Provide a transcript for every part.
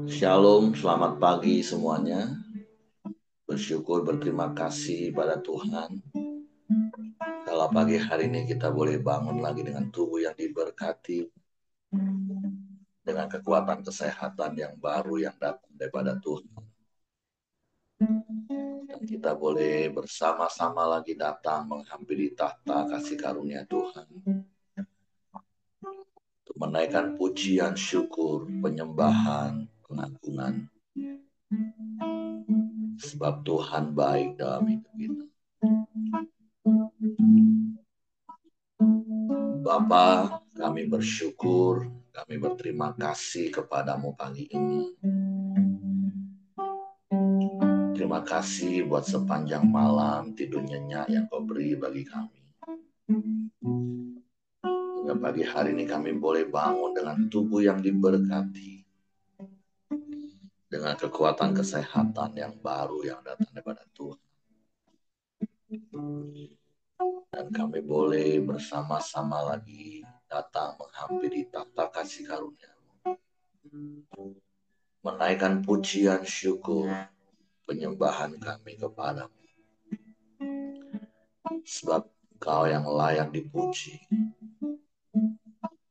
Shalom, selamat pagi semuanya. Bersyukur, berterima kasih pada Tuhan. Kalau pagi hari ini kita boleh bangun lagi dengan tubuh yang diberkati, dengan kekuatan kesehatan yang baru yang datang daripada Tuhan. Dan kita boleh bersama-sama lagi datang menghampiri tahta kasih karunia Tuhan. Untuk menaikkan pujian, syukur, penyembahan, pengagungan. Sebab Tuhan baik dalam hidup kita. Bapa, kami bersyukur, kami berterima kasih kepadamu pagi ini. Terima kasih buat sepanjang malam tidur nyenyak yang kau beri bagi kami. Hingga pagi hari ini kami boleh bangun dengan tubuh yang diberkati. Dengan kekuatan kesehatan yang baru yang datang daripada Tuhan. Dan kami boleh bersama-sama lagi datang menghampiri tahta kasih karunia. Menaikkan pujian syukur, penyembahan kami kepadamu. Sebab Kau yang layak dipuji,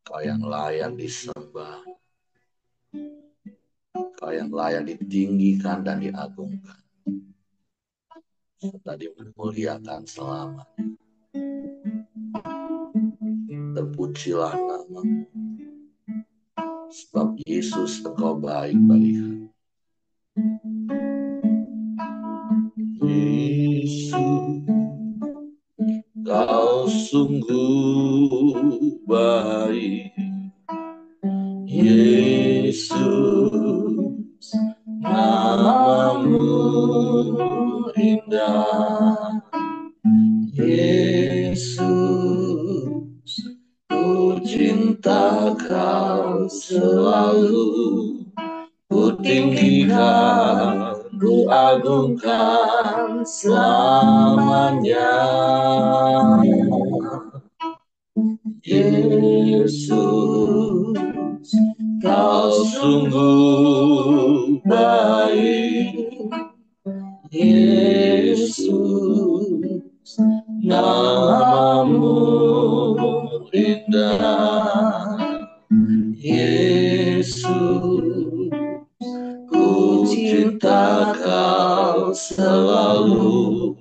Kau yang layak disembah, Kau yang layak ditinggikan dan diagungkan, serta dimuliakan selamanya. Terpujilah namamu, sebab Yesus Engkau baik bagi kami. Yesus, Kau sungguh baik. Yesus, namamu indah. Yesus, ku cinta Kau selalu. Ku tinggikan, ku agungkan selamanya. Yesus, Kau sungguh baik. Yesus, namamu indah. Yesus, ku cinta Kau selalu.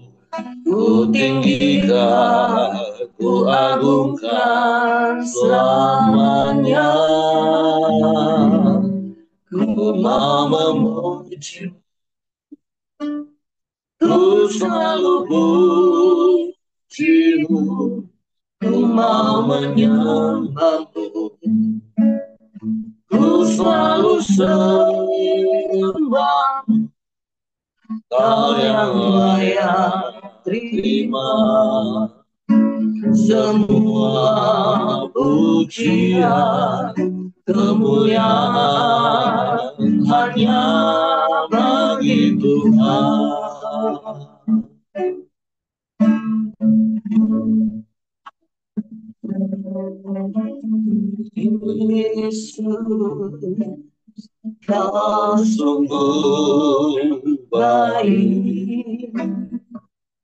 Ku tinggikan, ku agungkan selamanya. Ku mau memuji, ku selalu pujimu. Ku mau menyembahmu, ku selalu sembah. Kau yang layak terima semua pujian, kemuliaan hanya bagi Tuhan. Yesus, Kau sungguh baik.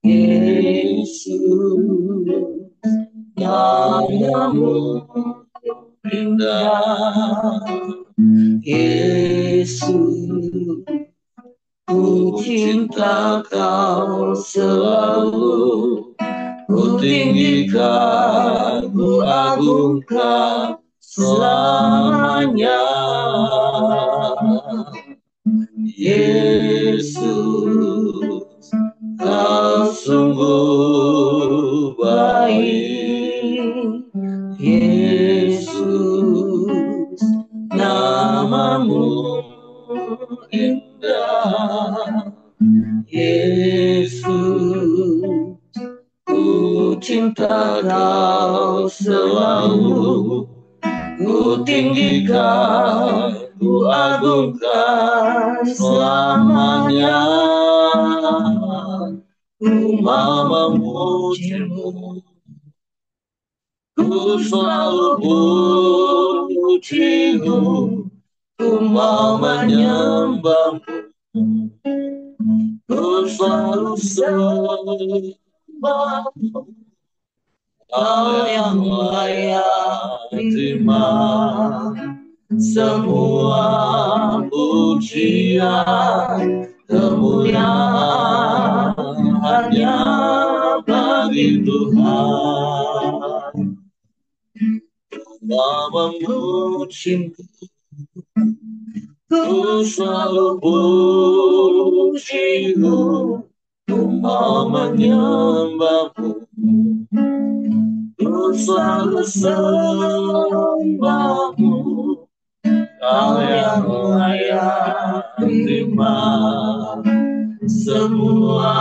Yesus, namamu indah. Yesus, ku cinta Kau selalu. Ku tinggikan, ku agungkan selamanya. Yesus, Kau sungguh baik. Yesus, namamu indah. Yesus, ku cinta Kau selalu. Ku tinggikan, ku agungkan selamanya. Ku mau memujimu, ku selalu pujimu. ku mau menyembahmu, ku selalu sembahmu. Kau yang layak terima semua pujian, kemuliaan hanya bagi Tuhan. Mau memujimu, ku selalu pujimu, ku mau menyembahmu, ku selalu sembahmu. Kau yang layak terima semua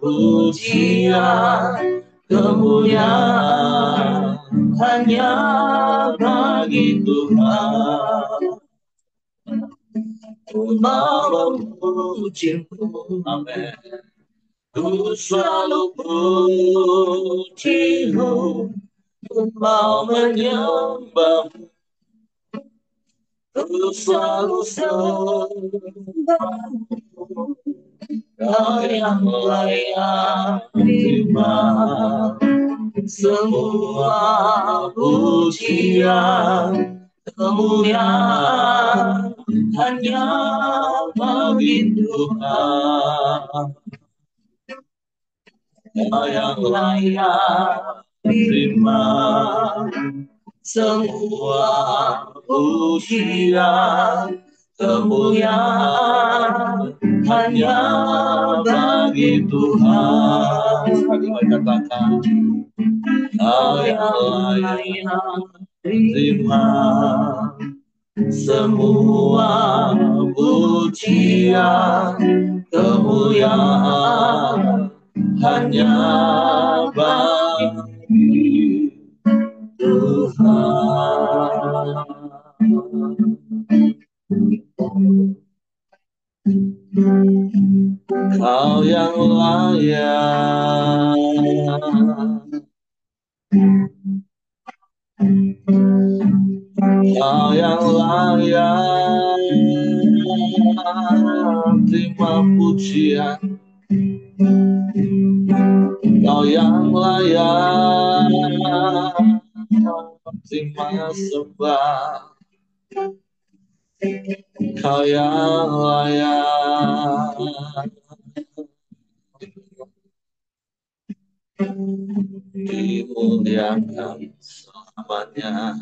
pujian, kemuliaan hanya bagi Tuhan. Ku mau memujimu, amin. Ku selalu pujimu, ku mau menyembahmu, ku selalu sembahmu. Kau yang layak terima semua pujian, kemuliaan hanya bagi Tuhan. Kau yang layak terima semua pujian, kemuliaan hanya bagi Tuhan. Katakan, Kau yang layak terima semua pujian, kemuliaan hanya bagi Tuhan. Kau yang layak, Kau yang layak terima pujian, Kau yang layak terima sembah, Kau yang layak dimuliakan selamanya.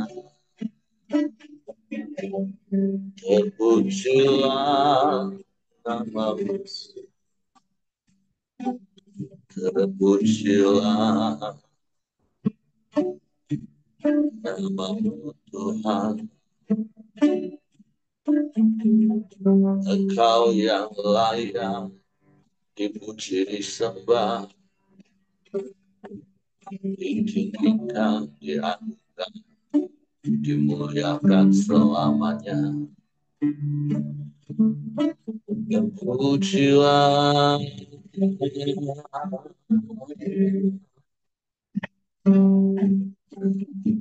Terpujilah namamu, terpujilah namamu Tuhan. Engkau yang layak dipuji, disembah, ditinggikan, diangkat, dimuliakan selamanya. Terpujilah,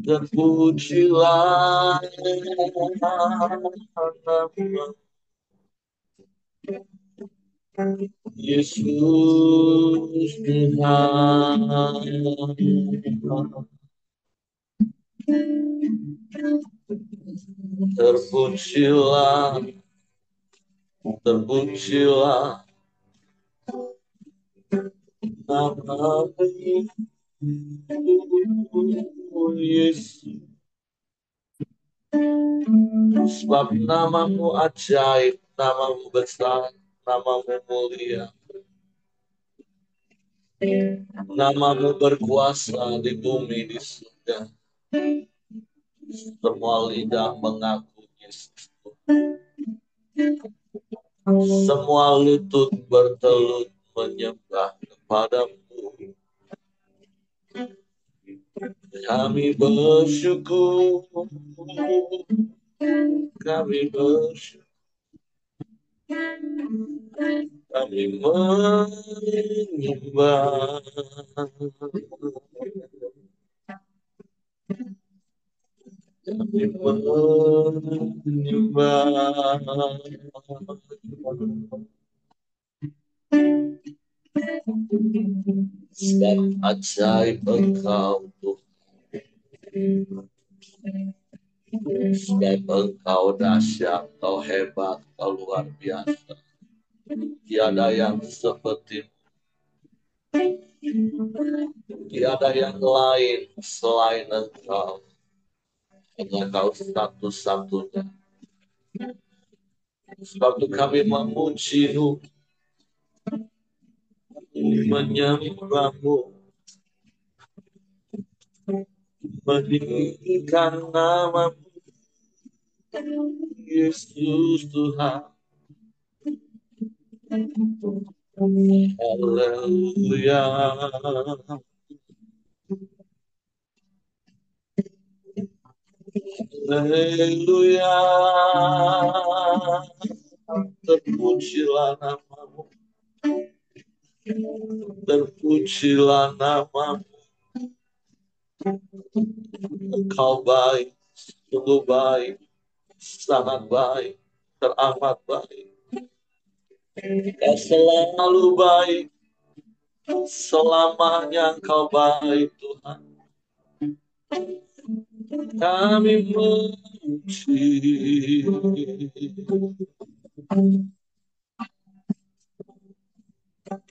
terpujilah Yesus Tuhan. Terpujilah, terpujilah namamu Yesus. Sebab namamu ajaib, namamu besar, namamu mulia, namamu berkuasa di bumi, di surga. Semua lidah mengaku Yesus. Semua lutut bertelut menyembah kepadamu. Kami bersyukur, kami bersyukur, kami menyembah. Kami menyembah. Sebab ajaib Engkau Tuhan. Sebab Engkau dahsyat, Engkau hebat, Engkau luar biasa. Tiada yang seperti, tiada yang lain selain Engkau. Hanya Engkau satu-satunya. Sebab itu kami memuji-Mu, menyembah-Mu, meninggikan nama-Mu, Yesus Tuhan. Haleluya. Haleluya. Terpujilah nama-Mu. Terpujilah nama-Mu. Engkau baik, sungguh baik, sangat baik, teramat baik. Engkau selalu baik, selamanya Engkau baik Tuhan. Kami memuji,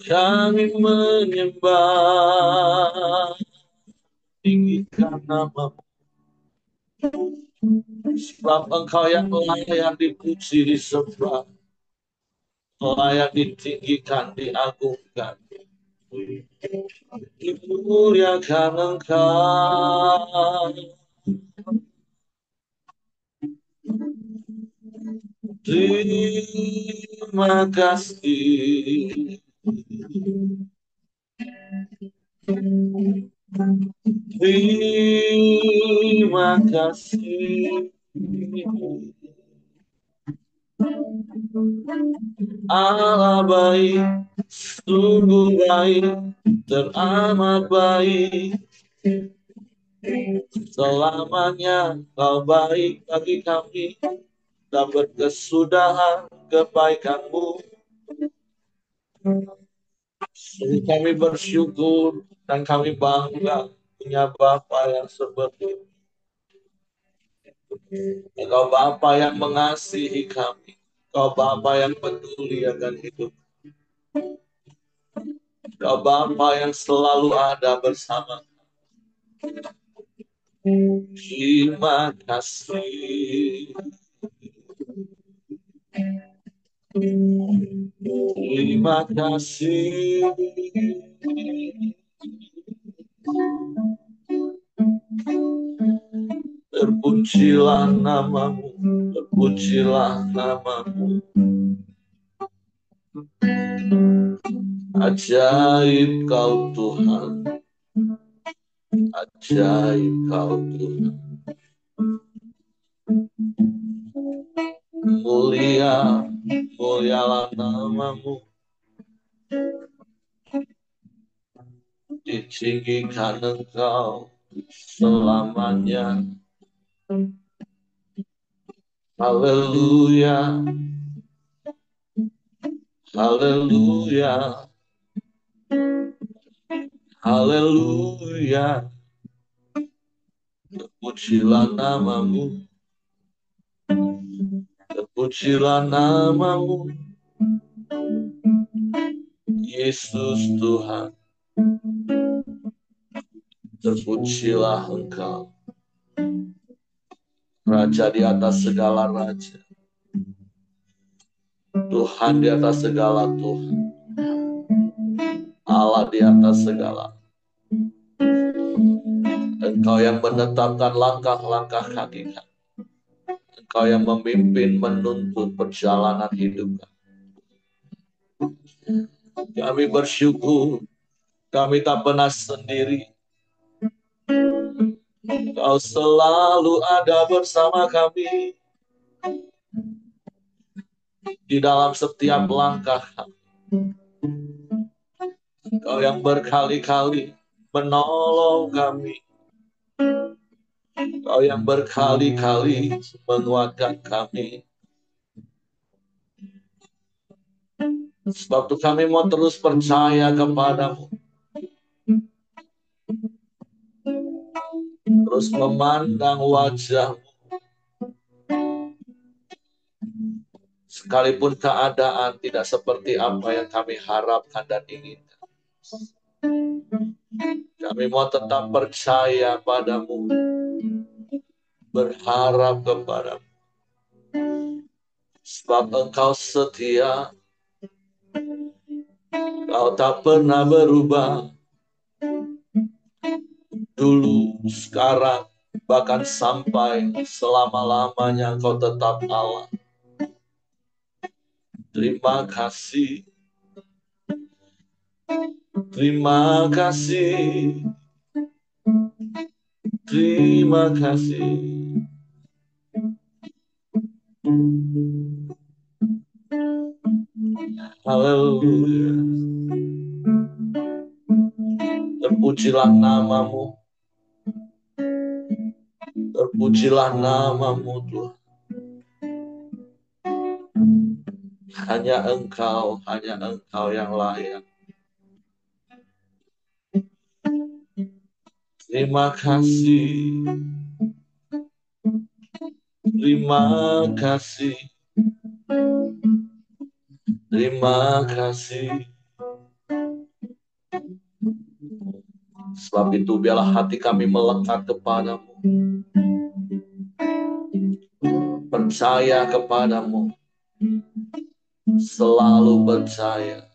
kami menyembah, tinggikan nama-Mu. Sebab Engkau yang layak dipuji, disembah, layak ditinggikan, diagungkan. Dimuliakan Engkau. Terima kasih. Terima kasih. Allah baik, sungguh baik, teramat baik. Selamanya Kau baik bagi kami, dan berkesudahan kebaikan-Mu. Kami bersyukur dan kami bangga punya Bapa yang seperti itu. Engkau Bapa yang mengasihi kami. Engkau Bapa yang peduli akan hidup. Engkau Bapa yang selalu ada bersama. Terima kasih. Terima kasih. Terpujilah nama-Mu, terpujilah nama-Mu. Ajaib Kau Tuhan, ajaib Kau Tuhan. Mulia, mulialah nama-Mu. Ditinggikan Engkau selamanya. Haleluya, haleluya, haleluya. Terpujilah nama-Mu, terpujilah nama-Mu, Yesus Tuhan. Terpujilah Engkau, Raja di atas segala raja, Tuhan di atas segala Tuhan, Allah di atas segala. Engkau yang menetapkan langkah-langkah kaki kami. Engkau yang memimpin, menuntun perjalanan hidup kami. Kami bersyukur, kami tak pernah sendiri. Engkau selalu ada bersama kami di dalam setiap langkah kami. Engkau yang berkali-kali menolong kami. Kau yang berkali-kali menguatkan kami. Sebab itu kami mau terus percaya kepadamu. Terus memandang wajahmu. Sekalipun keadaan tidak seperti apa yang kami harapkan dan inginkan. Kami mau tetap percaya padamu. Berharap kepadamu. Sebab engkau setia. Kau tak pernah berubah. Dulu, sekarang, bahkan sampai selama-lamanya kau tetap Allah. Terima kasih. Terima kasih. Terima kasih. Haleluya. Terpujilah namamu. Terpujilah namamu Tuhan. Hanya Engkau yang layak. Terima kasih. Terima kasih. Terima kasih. Sebab itu biarlah hati kami melekat kepadamu. Percaya kepadamu. Selalu percaya.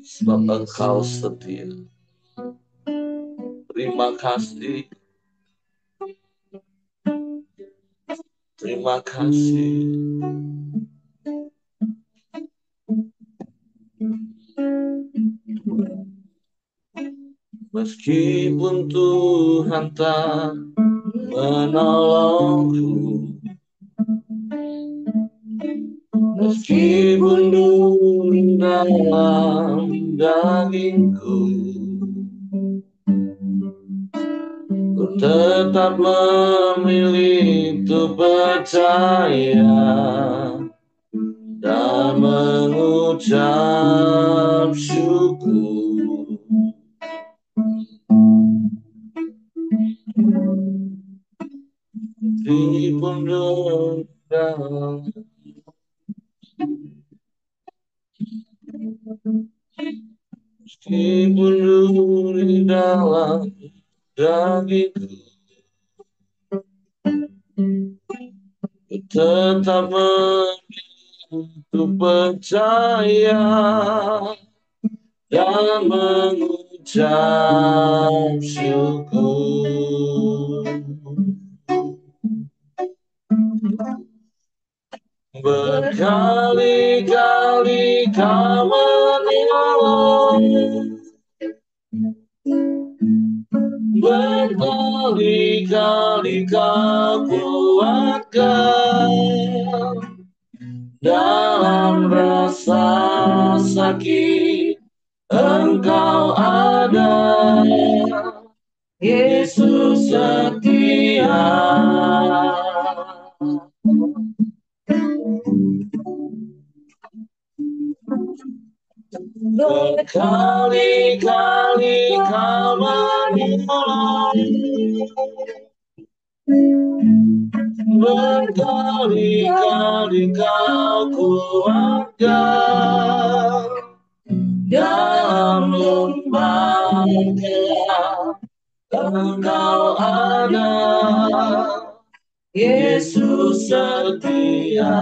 Sebab Engkau setia. Terima kasih. Terima kasih. Meskipun Tuhan tak menolongku, meskipun duri dalam dagingku, ku tetap memilih untuk percaya dan mengucap syukur. Meskipun duri dalam, meskipun duri dalam dagingku, ku tetap untuk percaya dan mengucap syukur. Berkali-kali kau menolong, berkali-kali kau kuatkan dalam rasa sakit. Engkau ada, Yesus setia. Berkali-kali kau menolong, berkali-kali kau kuatkan dalam lembah gelap. Engkau ada, Yesus setia.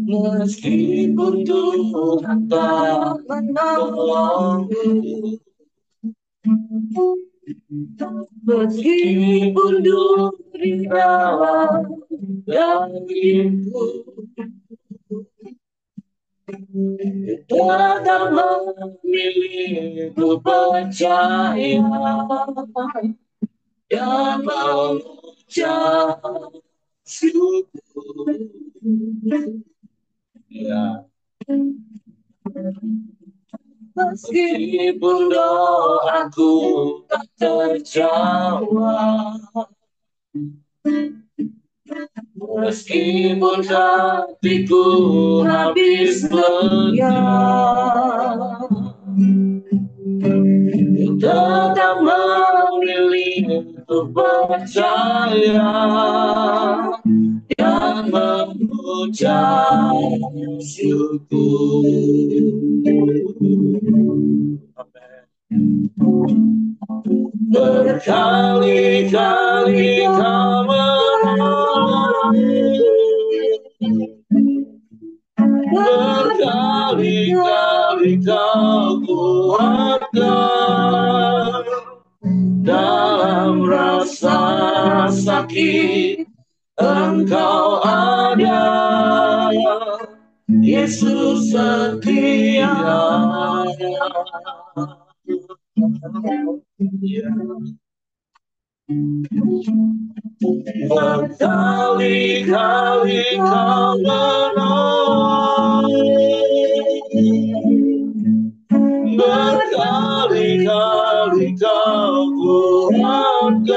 Meskipun Tuhan tak menolongku, meskipun duri dalam dagingku, tetap memilih untuk percaya dan mengucap syukur. Ya. Meskipun doaku tak terjawab, meskipun hatiku habis lenyap, tetap memilih untuk percaya dan mengucap syukur. Berkali-kali kau menolong, berkali-kali kau kuatkan dalam rasa sakit. Engkau ada, Yesus setia. Berkali-kali kau menolong, berkali-kali kau kuatkan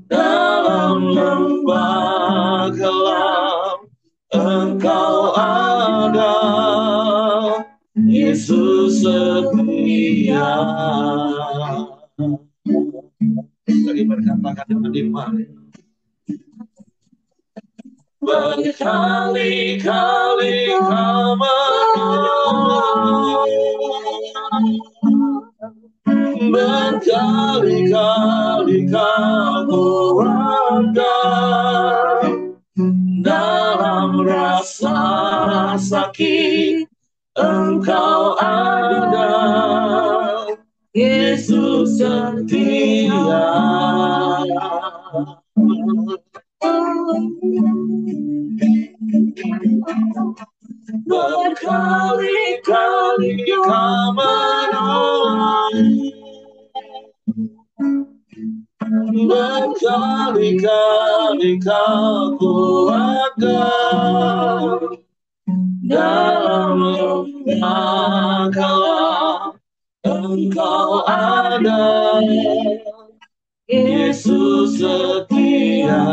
dalam lembah gelap. Engkau ada, Yesus setia. Lagi berkatakan dengan iman. Berkali-kali kau menolong, berkali-kali kau kuatkan dalam rasa sakit. Engkau ada, Yesus setia. Berkali-kali kau menolong, berkali-kali kau kuatkan dalam lembah gelap. Engkau ada, Yesus setia.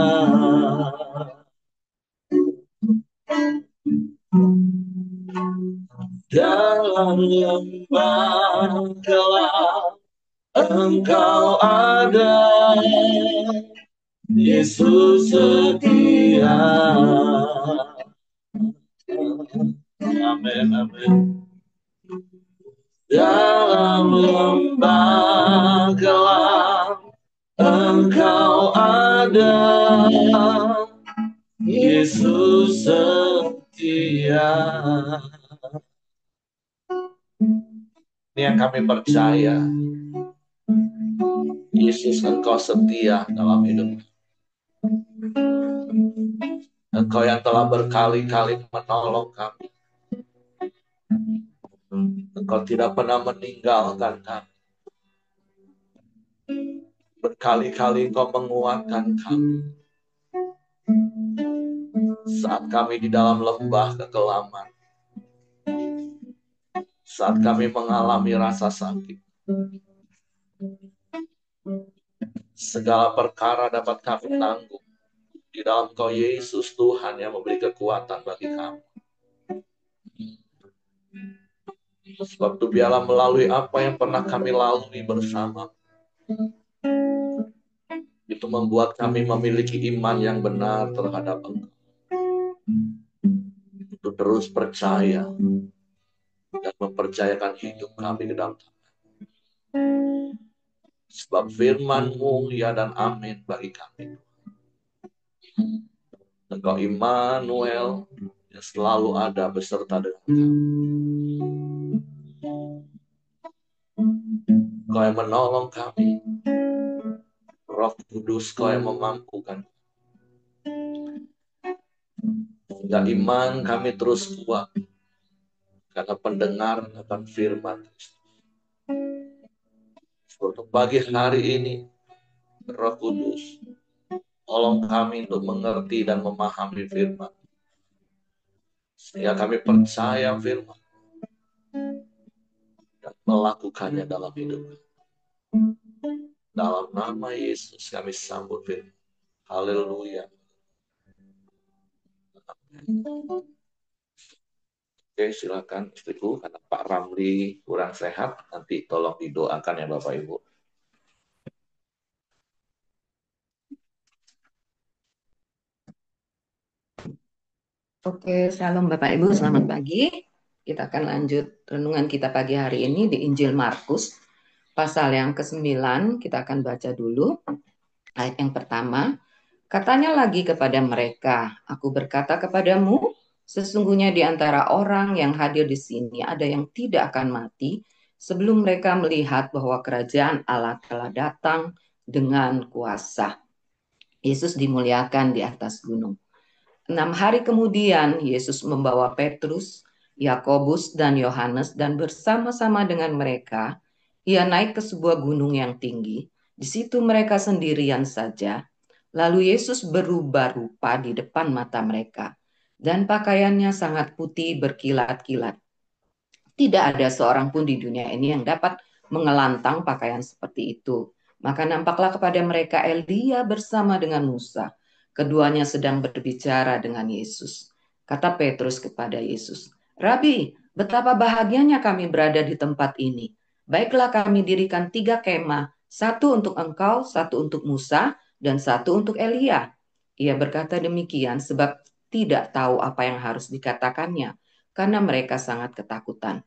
Dalam lembah gelap, Engkau ada, Yesus setia. Amin, amin. Dalam lembah gelap, Engkau ada, Yesus setia. Ini yang kami percaya, Yesus, Engkau setia dalam hidup. Engkau yang telah berkali-kali menolong kami. Engkau tidak pernah meninggalkan kami. Berkali-kali Engkau menguatkan kami saat kami di dalam lembah kekelaman, saat kami mengalami rasa sakit. Segala perkara dapat kami tanggung di dalam Engkau, Yesus Tuhan, yang memberi kekuatan bagi kami. Sebab itu biarlah melalui apa yang pernah kami lalui bersama, itu membuat kami memiliki iman yang benar terhadap Engkau. Untuk terus percaya dan mempercayakan hidup kami ke dalam Tuhan. Sebab firman-Mu ya dan amin bagi kami. Engkau Immanuel yang selalu ada beserta dengan kami. Kau yang menolong kami. Roh Kudus, Kau yang memampukan. Sehingga iman kami terus kuat karena pendengar akan firman Kristus. Untuk pagi hari ini, Roh Kudus, tolong kami untuk mengerti dan memahami firman. Ya kami percaya firman dan melakukannya dalam hidup. Dalam nama Yesus kami sambut firman. Haleluya. Oke, silakan istriku, karena Pak Ramli kurang sehat, nanti tolong didoakan ya Bapak Ibu. Oke, Shalom Bapak Ibu, selamat pagi. Kita akan lanjut renungan kita pagi hari ini di Injil Markus, pasal yang ke-9. Kita akan baca dulu ayat yang pertama. Katanya lagi kepada mereka, aku berkata kepadamu, sesungguhnya di antara orang yang hadir di sini ada yang tidak akan mati sebelum mereka melihat bahwa kerajaan Allah telah datang dengan kuasa. Yesus dimuliakan di atas gunung. 6 hari kemudian, Yesus membawa Petrus, Yakobus, dan Yohanes, dan bersama-sama dengan mereka, ia naik ke sebuah gunung yang tinggi. Di situ mereka sendirian saja. Lalu Yesus berubah rupa di depan mata mereka, dan pakaiannya sangat putih berkilat-kilat. Tidak ada seorang pun di dunia ini yang dapat mengelantang pakaian seperti itu. Maka nampaklah kepada mereka Elia bersama dengan Musa. Keduanya sedang berbicara dengan Yesus. Kata Petrus kepada Yesus, Rabi, betapa bahagianya kami berada di tempat ini. Baiklah kami dirikan 3 kemah, satu untuk engkau, satu untuk Musa, dan satu untuk Elia. Ia berkata demikian sebab tidak tahu apa yang harus dikatakannya, karena mereka sangat ketakutan.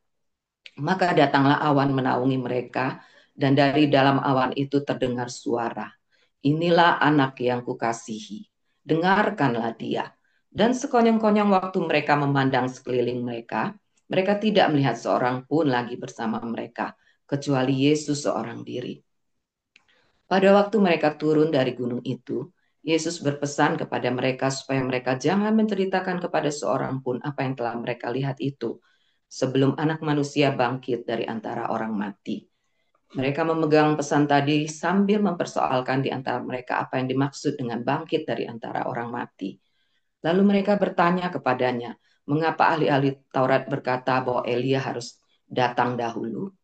Maka datanglah awan menaungi mereka, dan dari dalam awan itu terdengar suara, inilah anak yang kukasihi, dengarkanlah dia. Dan sekonyong-konyong waktu mereka memandang sekeliling mereka, mereka tidak melihat seorang pun lagi bersama mereka, kecuali Yesus seorang diri. Pada waktu mereka turun dari gunung itu, Yesus berpesan kepada mereka supaya mereka jangan menceritakan kepada seorang pun apa yang telah mereka lihat itu, sebelum Anak Manusia bangkit dari antara orang mati. Mereka memegang pesan tadi sambil mempersoalkan di antara mereka apa yang dimaksud dengan bangkit dari antara orang mati. Lalu mereka bertanya kepadanya, mengapa ahli-ahli Taurat berkata bahwa Elia harus datang dahulu?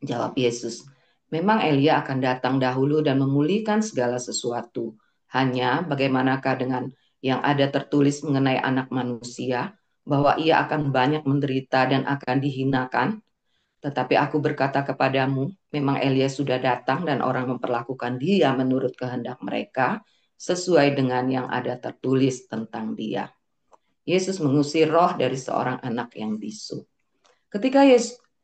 Jawab Yesus, memang Elia akan datang dahulu dan memulihkan segala sesuatu. Hanya bagaimanakah dengan yang ada tertulis mengenai Anak Manusia, bahwa ia akan banyak menderita dan akan dihinakan? Tetapi aku berkata kepadamu, memang Elia sudah datang dan orang memperlakukan dia menurut kehendak mereka, sesuai dengan yang ada tertulis tentang dia. Yesus mengusir roh dari seorang anak yang bisu. Ketika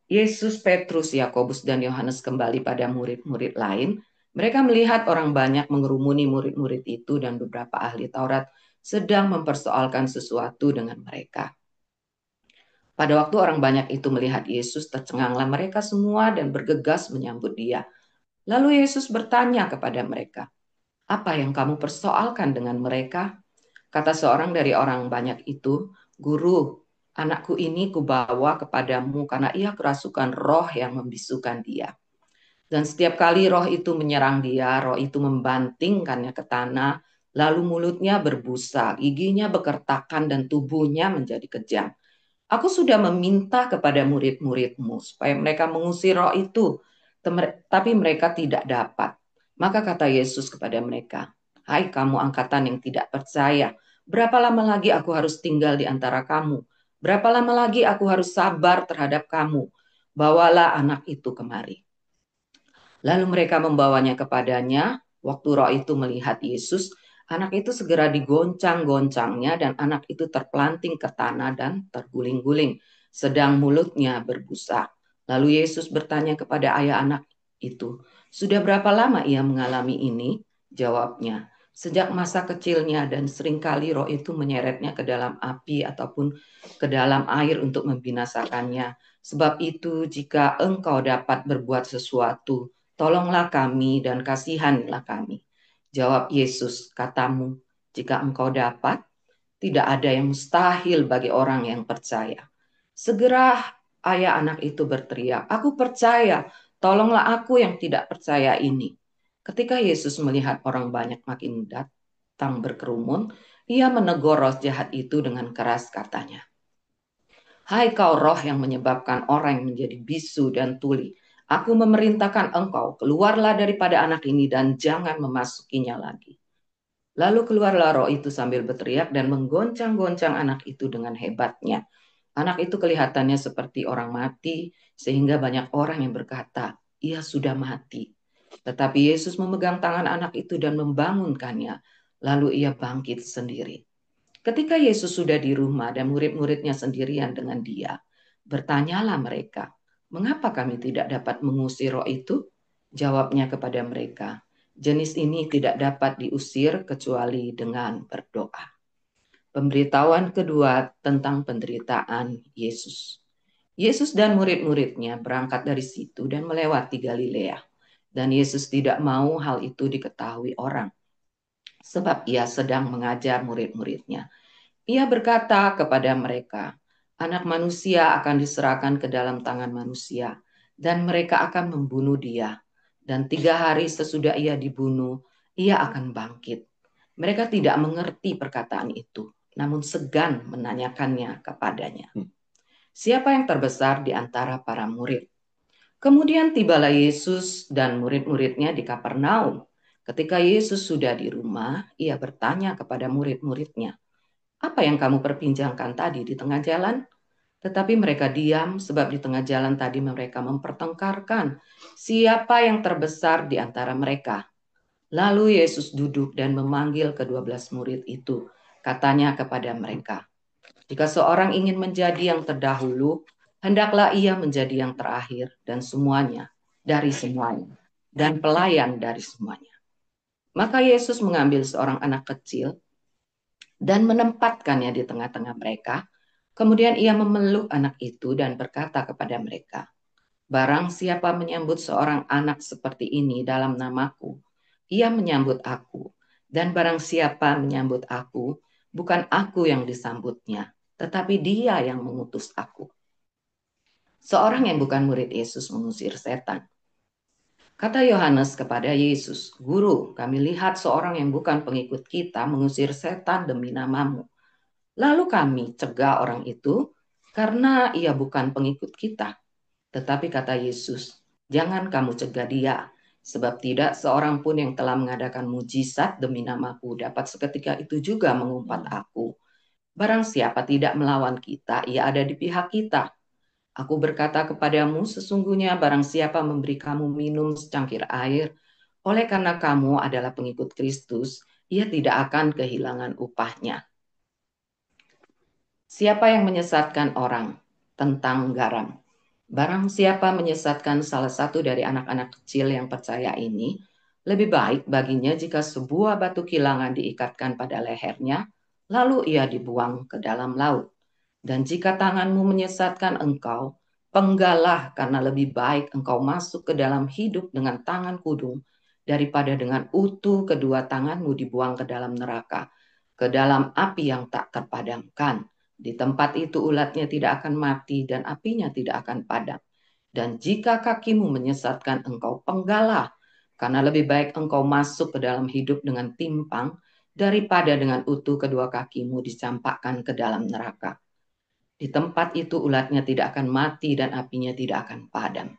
Yesus, Petrus, Yakobus, dan Yohanes kembali pada murid-murid lain, mereka melihat orang banyak mengerumuni murid-murid itu dan beberapa ahli Taurat sedang mempersoalkan sesuatu dengan mereka. Pada waktu orang banyak itu melihat Yesus, tercenganglah mereka semua dan bergegas menyambut dia. Lalu Yesus bertanya kepada mereka, apa yang kamu persoalkan dengan mereka? Kata seorang dari orang banyak itu, Guru, anakku ini kubawa kepadamu karena ia kerasukan roh yang membisukan dia. Dan setiap kali roh itu menyerang dia, roh itu membantingkannya ke tanah, lalu mulutnya berbusa, giginya bekertakan dan tubuhnya menjadi kejang. Aku sudah meminta kepada murid-muridmu supaya mereka mengusir roh itu, tapi mereka tidak dapat. Maka kata Yesus kepada mereka, hai kamu angkatan yang tidak percaya, berapa lama lagi aku harus tinggal di antara kamu? Berapa lama lagi aku harus sabar terhadap kamu? Bawalah anak itu kemari. Lalu mereka membawanya kepadanya. Waktu roh itu melihat Yesus, anak itu segera digoncang-goncangnya dan anak itu terpelanting ke tanah dan terguling-guling, sedang mulutnya berbusa. Lalu Yesus bertanya kepada ayah anak itu, sudah berapa lama ia mengalami ini? Jawabnya, sejak masa kecilnya dan seringkali roh itu menyeretnya ke dalam api ataupun ke dalam air untuk membinasakannya. Sebab itu jika engkau dapat berbuat sesuatu, tolonglah kami dan kasihanilah kami. Jawab Yesus, katamu, jika engkau dapat, tidak ada yang mustahil bagi orang yang percaya. Segera ayah anak itu berteriak, aku percaya, tolonglah aku yang tidak percaya ini. Ketika Yesus melihat orang banyak makin datang berkerumun, ia menegur roh jahat itu dengan keras katanya, Hai kau roh yang menyebabkan orang menjadi bisu dan tuli, aku memerintahkan engkau, keluarlah daripada anak ini dan jangan memasukinya lagi. Lalu keluarlah roh itu sambil berteriak dan menggoncang-goncang anak itu dengan hebatnya. Anak itu kelihatannya seperti orang mati, sehingga banyak orang yang berkata, ia sudah mati. Tetapi Yesus memegang tangan anak itu dan membangunkannya, lalu ia bangkit sendiri. Ketika Yesus sudah di rumah dan murid-muridnya sendirian dengan dia, bertanyalah mereka, mengapa kami tidak dapat mengusir roh itu? Jawabnya kepada mereka, jenis ini tidak dapat diusir kecuali dengan berdoa. Pemberitahuan kedua tentang penderitaan Yesus. Yesus dan murid-muridnya berangkat dari situ dan melewati Galilea. Dan Yesus tidak mau hal itu diketahui orang, sebab ia sedang mengajar murid-muridnya. Ia berkata kepada mereka, anak manusia akan diserahkan ke dalam tangan manusia, dan mereka akan membunuh dia. Dan 3 hari sesudah ia dibunuh, ia akan bangkit. Mereka tidak mengerti perkataan itu, namun segan menanyakannya kepadanya. Siapa yang terbesar di antara para murid? Kemudian tibalah Yesus dan murid-muridnya di Kapernaum. Ketika Yesus sudah di rumah, ia bertanya kepada murid-muridnya, apa yang kamu perbincangkan tadi di tengah jalan? Tetapi mereka diam sebab di tengah jalan tadi mereka mempertengkarkan siapa yang terbesar di antara mereka. Lalu Yesus duduk dan memanggil ke-12 murid itu. Katanya kepada mereka, jika seorang ingin menjadi yang terdahulu, hendaklah ia menjadi yang terakhir dan semuanya dari semuanya dan pelayan dari semuanya. Maka Yesus mengambil seorang anak kecil dan menempatkannya di tengah-tengah mereka. Kemudian ia memeluk anak itu dan berkata kepada mereka, barang siapa menyambut seorang anak seperti ini dalam namaku, ia menyambut aku. Dan barang siapa menyambut aku, bukan aku yang disambutnya, tetapi dia yang mengutus aku. Seorang yang bukan murid Yesus mengusir setan. Kata Yohanes kepada Yesus, Guru, kami lihat seorang yang bukan pengikut kita mengusir setan demi namamu. Lalu kami cegah orang itu karena ia bukan pengikut kita. Tetapi kata Yesus, jangan kamu cegah dia, sebab tidak seorang pun yang telah mengadakan mujizat demi namaku dapat seketika itu juga mengumpat aku. Barang siapa tidak melawan kita, ia ada di pihak kita. Aku berkata kepadamu, sesungguhnya barang siapa memberi kamu minum secangkir air, oleh karena kamu adalah pengikut Kristus, ia tidak akan kehilangan upahnya. Siapa yang menyesatkan orang tentang garam? Barang siapa menyesatkan salah satu dari anak-anak kecil yang percaya ini, lebih baik baginya jika sebuah batu kilangan diikatkan pada lehernya, lalu ia dibuang ke dalam laut. Dan jika tanganmu menyesatkan engkau, penggalah karena lebih baik engkau masuk ke dalam hidup dengan tangan kudung daripada dengan utuh kedua tanganmu dibuang ke dalam neraka, ke dalam api yang tak terpadamkan. Di tempat itu ulatnya tidak akan mati dan apinya tidak akan padam. Dan jika kakimu menyesatkan engkau, penggalah, karena lebih baik engkau masuk ke dalam hidup dengan timpang daripada dengan utuh kedua kakimu dicampakkan ke dalam neraka. Di tempat itu ulatnya tidak akan mati dan apinya tidak akan padam.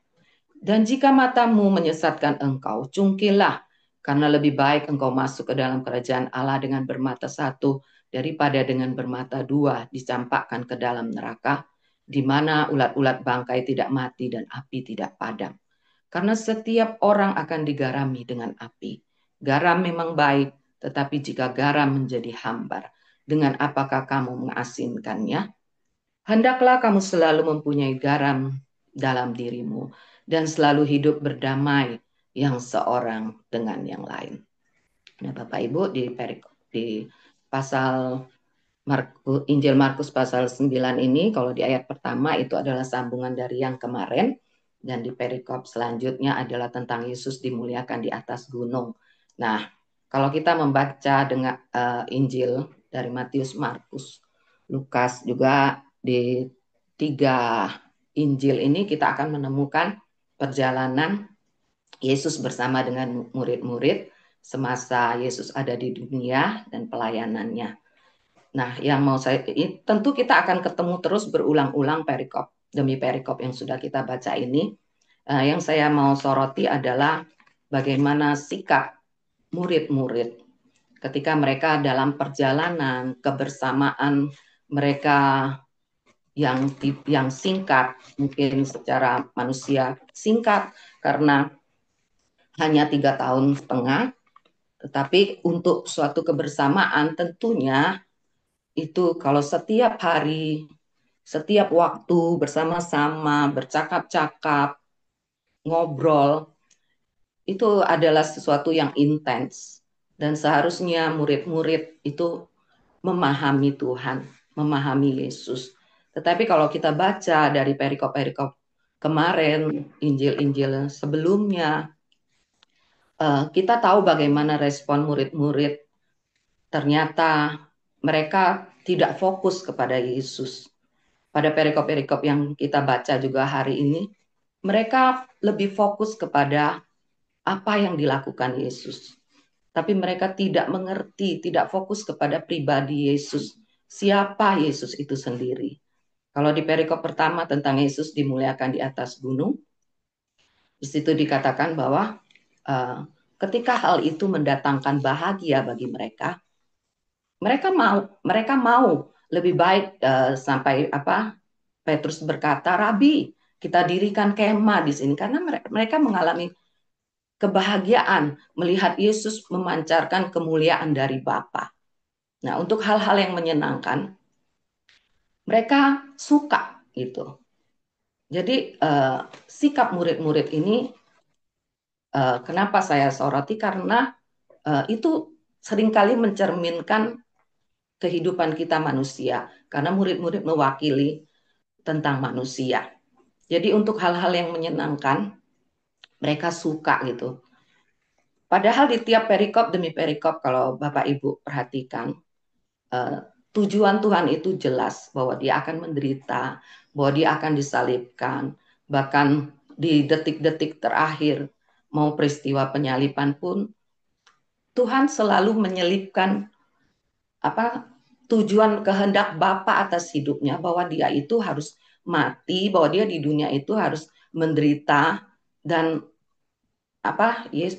Dan jika matamu menyesatkan engkau, cungkilah, karena lebih baik engkau masuk ke dalam kerajaan Allah dengan bermata satu daripada dengan bermata dua dicampakkan ke dalam neraka, di mana ulat-ulat bangkai tidak mati dan api tidak padam. Karena setiap orang akan digarami dengan api. Garam memang baik, tetapi jika garam menjadi hambar, dengan apakah kamu mengasinkannya? Hendaklah kamu selalu mempunyai garam dalam dirimu dan selalu hidup berdamai yang seorang dengan yang lain. Nah, Bapak Ibu di pasal Injil Markus pasal 9 ini, kalau di ayat pertama itu adalah sambungan dari yang kemarin, dan di perikop selanjutnya adalah tentang Yesus dimuliakan di atas gunung. Nah, kalau kita membaca dengan Injil dari Matius, Markus, Lukas, juga di 3 Injil ini kita akan menemukan perjalanan Yesus bersama dengan murid-murid semasa Yesus ada di dunia dan pelayanannya. Nah, yang mau tentu kita akan ketemu terus berulang-ulang perikop demi perikop yang sudah kita baca ini. Yang saya mau soroti adalah bagaimana sikap murid-murid ketika mereka dalam perjalanan kebersamaan mereka yang singkat, mungkin secara manusia singkat karena hanya 3 tahun setengah, tetapi untuk suatu kebersamaan tentunya itu kalau setiap hari, setiap waktu bersama-sama, bercakap-cakap, ngobrol, itu adalah sesuatu yang intens. Dan seharusnya murid-murid itu memahami Tuhan, memahami Yesus. Tetapi kalau kita baca dari perikop-perikop kemarin, Injil-Injil sebelumnya, kita tahu bagaimana respon murid-murid. Ternyata mereka tidak fokus kepada Yesus. Pada perikop-perikop yang kita baca juga hari ini, mereka lebih fokus kepada apa yang dilakukan Yesus. Tapi mereka tidak mengerti, tidak fokus kepada pribadi Yesus. Siapa Yesus itu sendiri. Kalau di perikop pertama tentang Yesus dimuliakan di atas gunung, di situ dikatakan bahwa ketika hal itu mendatangkan bahagia bagi mereka, mereka mau lebih baik sampai Petrus berkata, Rabi, kita dirikan kemah di sini karena mereka mengalami kebahagiaan melihat Yesus memancarkan kemuliaan dari Bapa. Nah, untuk hal-hal yang menyenangkan, mereka suka gitu. Jadi sikap murid-murid ini kenapa saya soroti karena itu seringkali mencerminkan kehidupan kita manusia karena murid-murid mewakili tentang manusia. Jadi untuk hal-hal yang menyenangkan mereka suka gitu. Padahal di tiap perikop demi perikop kalau Bapak Ibu perhatikan tujuan Tuhan itu jelas bahwa dia akan menderita, bahwa dia akan disalibkan, bahkan di detik-detik terakhir mau peristiwa penyaliban pun Tuhan selalu menyelipkan tujuan kehendak Bapa atas hidupnya bahwa dia itu harus mati, bahwa dia di dunia itu harus menderita dan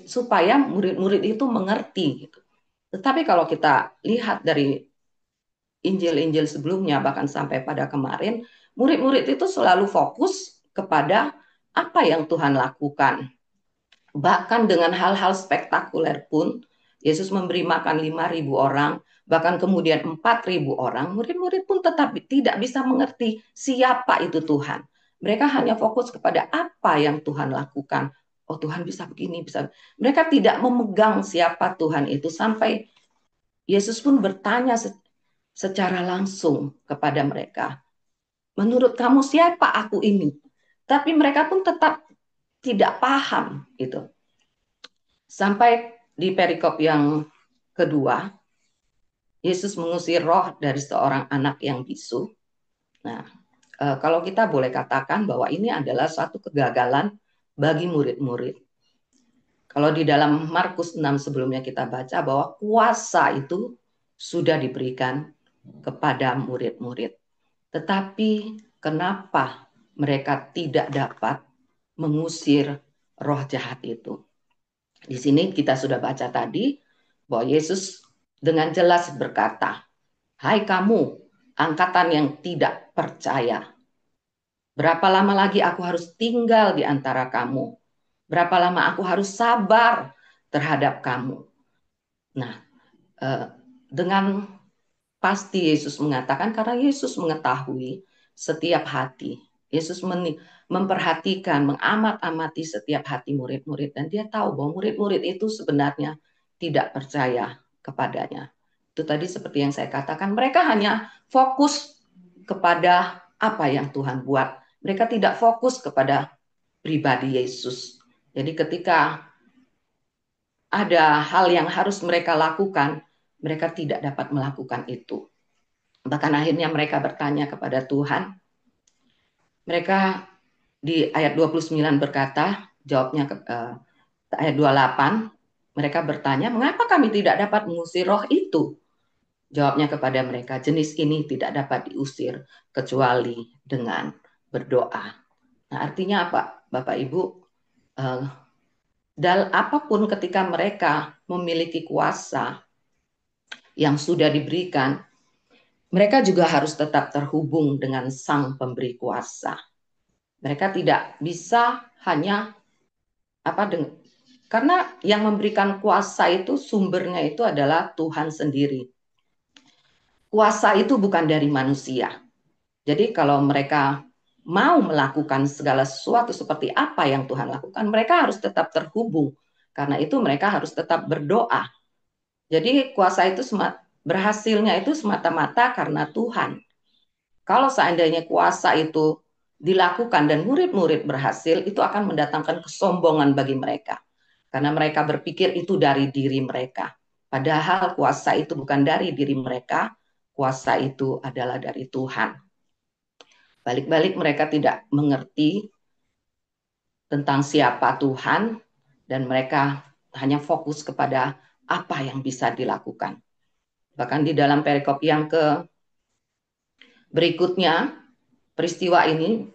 supaya murid-murid itu mengerti gitu. Tetapi kalau kita lihat dari Injil-Injil sebelumnya bahkan sampai pada kemarin, murid-murid itu selalu fokus kepada apa yang Tuhan lakukan. Bahkan dengan hal-hal spektakuler pun, Yesus memberi makan 5.000 orang, bahkan kemudian 4.000 orang, murid-murid pun tetap tidak bisa mengerti siapa itu Tuhan. Mereka hanya fokus kepada apa yang Tuhan lakukan. Oh Tuhan bisa begini, bisa. Mereka tidak memegang siapa Tuhan itu sampai Yesus pun bertanya secara langsung kepada mereka. Menurut kamu siapa aku ini? Tapi mereka pun tetap tidak paham gitu. Sampai di perikop yang kedua, Yesus mengusir roh dari seorang anak yang bisu. Nah, kalau kita boleh katakan bahwa ini adalah satu kegagalan bagi murid-murid. Kalau di dalam Markus 6 sebelumnya kita baca bahwa kuasa itu sudah diberikan kepada murid-murid. Tetapi kenapa mereka tidak dapat mengusir roh jahat itu? Di sini kita sudah baca tadi bahwa Yesus dengan jelas berkata, "Hai kamu, angkatan yang tidak percaya. Berapa lama lagi aku harus tinggal di antara kamu? Berapa lama aku harus sabar terhadap kamu?" Nah, dengan pasti Yesus mengatakan karena Yesus mengetahui setiap hati. Yesus memperhatikan, mengamat-amati setiap hati murid-murid dan dia tahu bahwa murid-murid itu sebenarnya tidak percaya kepadanya. Itu tadi seperti yang saya katakan, mereka hanya fokus kepada apa yang Tuhan buat. Mereka tidak fokus kepada pribadi Yesus. Jadi ketika ada hal yang harus mereka lakukan, mereka tidak dapat melakukan itu. Bahkan akhirnya mereka bertanya kepada Tuhan. Mereka di ayat 29 berkata, jawabnya ayat 28, mereka bertanya, mengapa kami tidak dapat mengusir roh itu? Jawabnya kepada mereka, jenis ini tidak dapat diusir kecuali dengan berdoa. Nah, artinya apa, Bapak Ibu? Apapun ketika mereka memiliki kuasa yang sudah diberikan, mereka juga harus tetap terhubung dengan Sang Pemberi Kuasa. Mereka tidak bisa hanya karena yang memberikan kuasa itu sumbernya itu adalah Tuhan sendiri. Kuasa itu bukan dari manusia. Jadi kalau mereka mau melakukan segala sesuatu seperti apa yang Tuhan lakukan, mereka harus tetap terhubung. Karena itu mereka harus tetap berdoa. Jadi kuasa itu berhasilnya itu semata-mata karena Tuhan. Kalau seandainya kuasa itu dilakukan dan murid-murid berhasil, itu akan mendatangkan kesombongan bagi mereka. Karena mereka berpikir itu dari diri mereka. Padahal kuasa itu bukan dari diri mereka, kuasa itu adalah dari Tuhan. Balik-balik mereka tidak mengerti tentang siapa Tuhan dan mereka hanya fokus kepada apa yang bisa dilakukan. Bahkan di dalam perikop yang berikutnya, peristiwa ini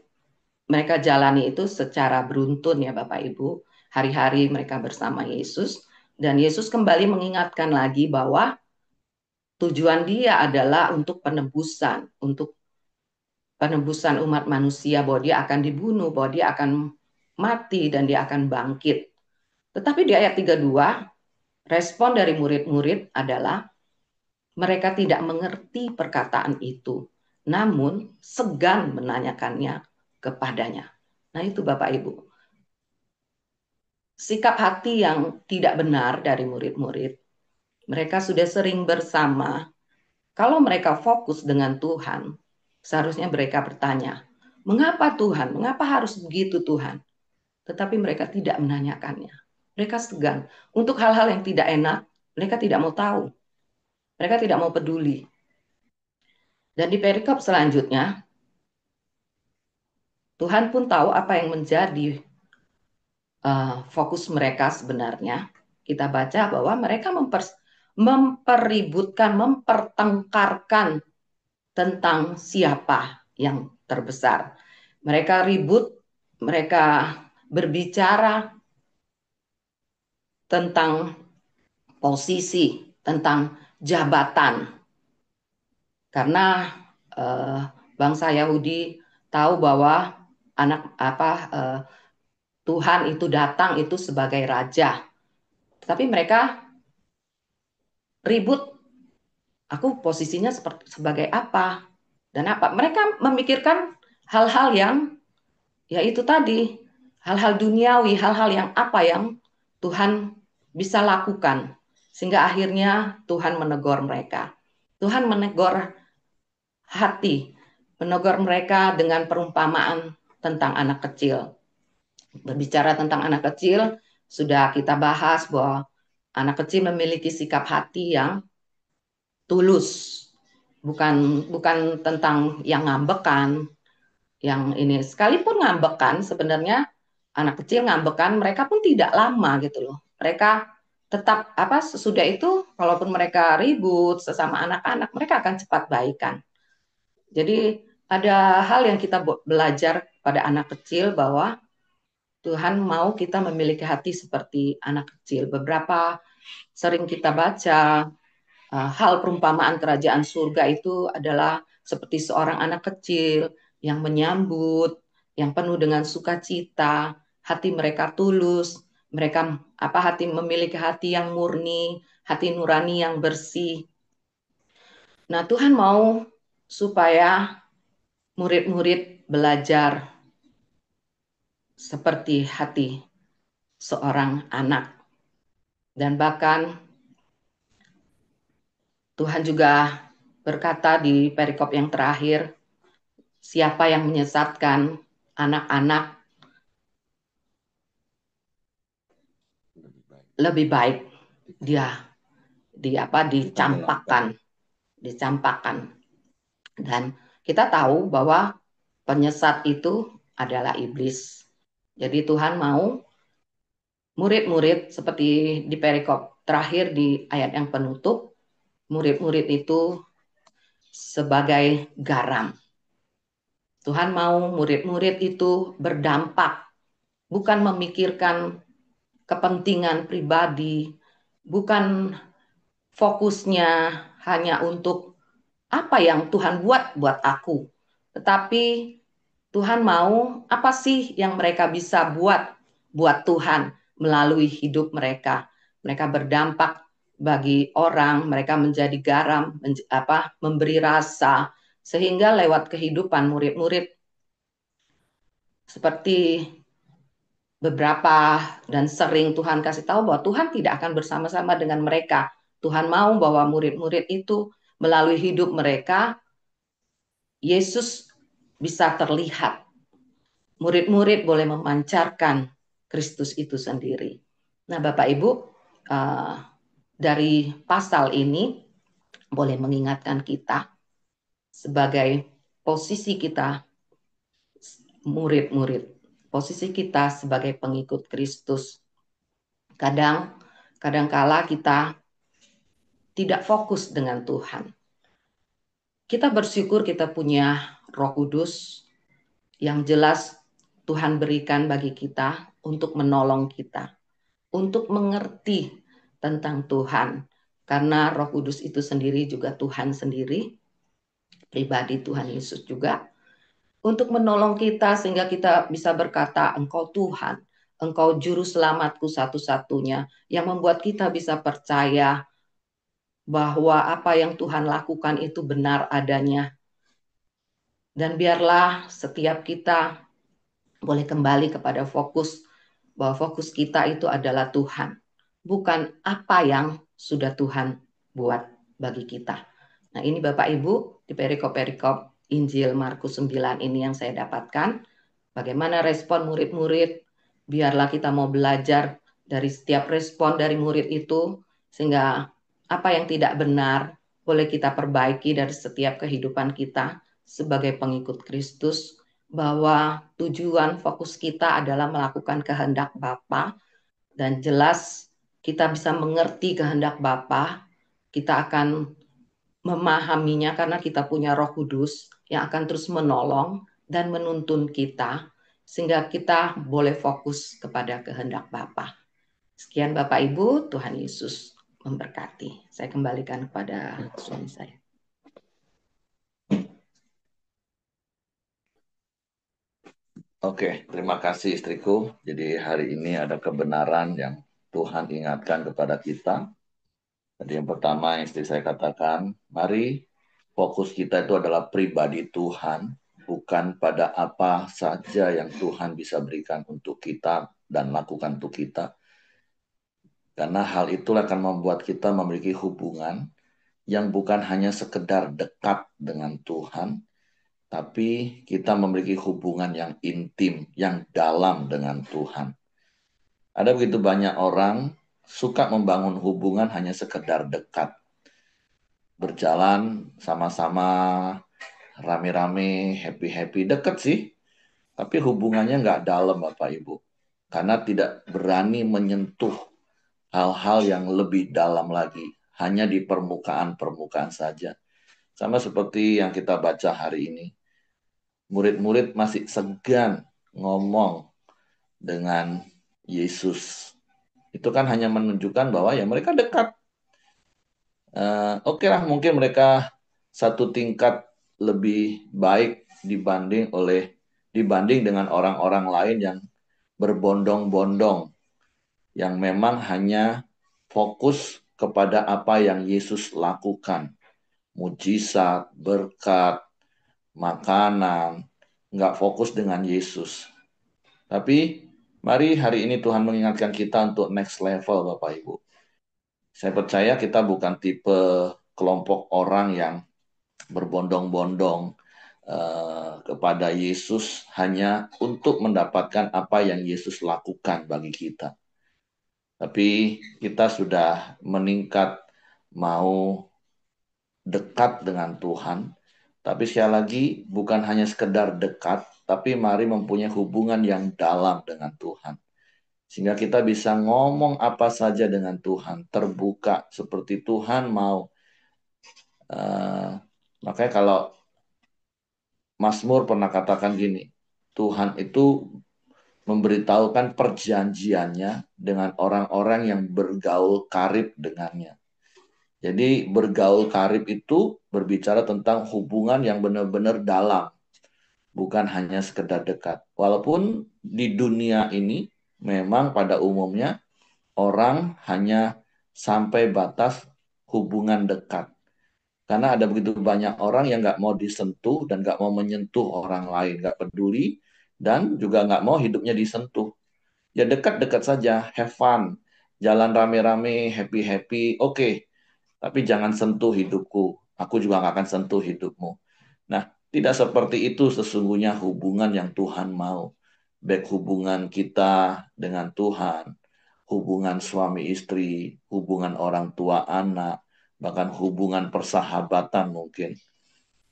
mereka jalani itu secara beruntun ya Bapak Ibu. Hari-hari mereka bersama Yesus dan Yesus kembali mengingatkan lagi bahwa tujuan dia adalah untuk untuk penebusan umat manusia, bahwa dia akan dibunuh, bahwa dia akan mati dan dia akan bangkit. Tetapi di ayat 32, respon dari murid-murid adalah mereka tidak mengerti perkataan itu, namun segan menanyakannya kepadanya. Nah itu Bapak Ibu, sikap hati yang tidak benar dari murid-murid. Mereka sudah sering bersama. Kalau mereka fokus dengan Tuhan, seharusnya mereka bertanya, mengapa Tuhan? Mengapa harus begitu Tuhan? Tetapi mereka tidak menanyakannya. Mereka segan. Untuk hal-hal yang tidak enak, mereka tidak mau tahu. Mereka tidak mau peduli. Dan di perikop selanjutnya, Tuhan pun tahu apa yang menjadi fokus mereka sebenarnya. Kita baca bahwa mereka mempeributkan, mempertengkarkan tentang siapa yang terbesar. Mereka ribut, mereka berbicara tentang posisi, tentang jabatan. Karena eh, bangsa Yahudi tahu bahwa Tuhan itu datang itu sebagai raja. Tapi mereka ribut, aku posisinya sebagai apa dan apa. Mereka memikirkan hal-hal yang ya itu tadi, hal-hal duniawi, hal-hal yang apa yang Tuhan bisa lakukan. Sehingga akhirnya Tuhan menegur mereka. Tuhan menegur hati, menegur mereka dengan perumpamaan tentang anak kecil. Berbicara tentang anak kecil, sudah kita bahas bahwa anak kecil memiliki sikap hati yang tulus, bukan bukan tentang yang ngambekan, yang ini sekalipun ngambekan sebenarnya anak kecil ngambekan mereka pun tidak lama gitu loh. Mereka tetap sesudah itu kalaupun mereka ribut sesama anak-anak mereka akan cepat baikan. Jadi ada hal yang kita belajar pada anak kecil bahwa Tuhan mau kita memiliki hati seperti anak kecil. Beberapa sering kita baca hal perumpamaan kerajaan surga itu adalah seperti seorang anak kecil yang menyambut, yang penuh dengan sukacita, hati mereka tulus, mereka memiliki hati yang murni, hati nurani yang bersih. Nah, Tuhan mau supaya murid-murid belajar seperti hati seorang anak. Dan bahkan Tuhan juga berkata di perikop yang terakhir, siapa yang menyesatkan anak-anak lebih baik dia dicampakkan. Dan kita tahu bahwa penyesat itu adalah iblis. Jadi Tuhan mau murid-murid seperti di perikop terakhir di ayat yang penutup murid-murid itu sebagai garam. Tuhan mau murid-murid itu berdampak, bukan memikirkan kepentingan pribadi, bukan fokusnya hanya untuk apa yang Tuhan buat aku, tetapi Tuhan mau apa sih yang mereka bisa buat Tuhan melalui hidup mereka. Mereka berdampak bagi orang, mereka menjadi garam, memberi rasa, sehingga lewat kehidupan murid-murid seperti beberapa dan sering Tuhan kasih tahu bahwa Tuhan tidak akan bersama-sama dengan mereka. Tuhan mau bahwa murid-murid itu melalui hidup mereka, Yesus bisa terlihat. Murid-murid boleh memancarkan Kristus itu sendiri. Nah, Bapak Ibu, uh, dari pasal ini boleh mengingatkan kita sebagai posisi kita murid-murid, posisi kita sebagai pengikut Kristus. Kadang-kala kita tidak fokus dengan Tuhan. Kita bersyukur kita punya Roh Kudus yang jelas Tuhan berikan bagi kita untuk menolong kita, untuk mengerti tentang Tuhan. Karena Roh Kudus itu sendiri juga Tuhan sendiri, pribadi Tuhan Yesus juga, untuk menolong kita sehingga kita bisa berkata, Engkau Tuhan, Engkau juru selamatku satu-satunya, yang membuat kita bisa percaya bahwa apa yang Tuhan lakukan itu benar adanya. Dan biarlah setiap kita boleh kembali kepada fokus, bahwa fokus kita itu adalah Tuhan, bukan apa yang sudah Tuhan buat bagi kita. Nah, ini Bapak Ibu, di perikop-perikop Injil Markus 9 ini yang saya dapatkan. Bagaimana respon murid-murid, biarlah kita mau belajar dari setiap respon dari murid itu, sehingga apa yang tidak benar boleh kita perbaiki dari setiap kehidupan kita sebagai pengikut Kristus, bahwa tujuan fokus kita adalah melakukan kehendak Bapa, dan jelas kita bisa mengerti kehendak Bapa, kita akan memahaminya karena kita punya Roh Kudus yang akan terus menolong dan menuntun kita sehingga kita boleh fokus kepada kehendak Bapa. Sekian Bapak Ibu, Tuhan Yesus memberkati. Saya kembalikan kepada suami saya. Oke, terima kasih istriku. Jadi hari ini ada kebenaran yang Tuhan ingatkan kepada kita. Jadi yang pertama yang istri saya katakan, mari fokus kita itu adalah pribadi Tuhan, bukan pada apa saja yang Tuhan bisa berikan untuk kita dan lakukan untuk kita. Karena hal itu akan membuat kita memiliki hubungan yang bukan hanya sekedar dekat dengan Tuhan, tapi kita memiliki hubungan yang intim, yang dalam dengan Tuhan. Ada begitu banyak orang suka membangun hubungan hanya sekedar dekat. Berjalan sama-sama, rame-rame, happy-happy, deket sih. Tapi hubungannya nggak dalam Bapak Ibu. Karena tidak berani menyentuh hal-hal yang lebih dalam lagi. Hanya di permukaan-permukaan saja. Sama seperti yang kita baca hari ini. Murid-murid masih segan ngomong dengan Yesus. Itu kan hanya menunjukkan bahwa ya mereka dekat. Oke lah, mungkin mereka satu tingkat lebih baik dibanding dengan orang-orang lain yang berbondong-bondong, yang memang hanya fokus kepada apa yang Yesus lakukan. Mujizat, berkat, makanan, nggak fokus dengan Yesus. Tapi mari hari ini Tuhan mengingatkan kita untuk next level Bapak Ibu. Saya percaya kita bukan tipe kelompok orang yang berbondong-bondong kepada Yesus hanya untuk mendapatkan apa yang Yesus lakukan bagi kita. Tapi kita sudah meningkat mau dekat dengan Tuhan. Tapi sekali lagi bukan hanya sekedar dekat, tapi mari mempunyai hubungan yang dalam dengan Tuhan. Sehingga kita bisa ngomong apa saja dengan Tuhan, terbuka seperti Tuhan mau Eh, Makanya kalau Mazmur pernah katakan gini, Tuhan itu memberitahukan perjanjiannya dengan orang-orang yang bergaul karib dengannya. Jadi bergaul karib itu berbicara tentang hubungan yang benar-benar dalam, bukan hanya sekedar dekat. Walaupun di dunia ini memang pada umumnya orang hanya sampai batas hubungan dekat. Karena ada begitu banyak orang yang nggak mau disentuh dan nggak mau menyentuh orang lain, nggak peduli, dan juga nggak mau hidupnya disentuh. Ya dekat-dekat saja, have fun, jalan rame-rame, happy-happy, oke. Tapi jangan sentuh hidupku, aku juga nggak akan sentuh hidupmu. Nah, tidak seperti itu sesungguhnya hubungan yang Tuhan mau. Baik hubungan kita dengan Tuhan, hubungan suami istri, hubungan orang tua anak, bahkan hubungan persahabatan mungkin.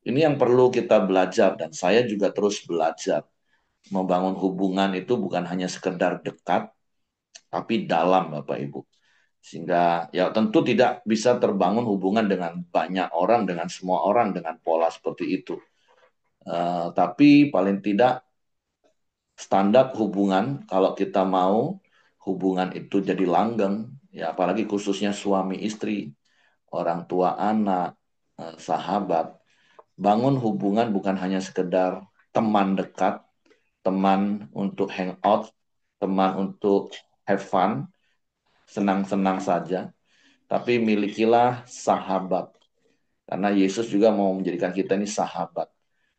Ini yang perlu kita belajar dan saya juga terus belajar. Membangun hubungan itu bukan hanya sekedar dekat, tapi dalam Bapak Ibu. Sehingga ya tentu tidak bisa terbangun hubungan dengan banyak orang, dengan semua orang, dengan pola seperti itu. Tapi paling tidak standar hubungan, kalau kita mau hubungan itu jadi langgeng, ya apalagi khususnya suami istri, orang tua anak, sahabat, bangun hubungan bukan hanya sekedar teman dekat, teman untuk hangout, teman untuk have fun, senang-senang saja, tapi milikilah sahabat. Karena Yesus juga mau menjadikan kita ini sahabat.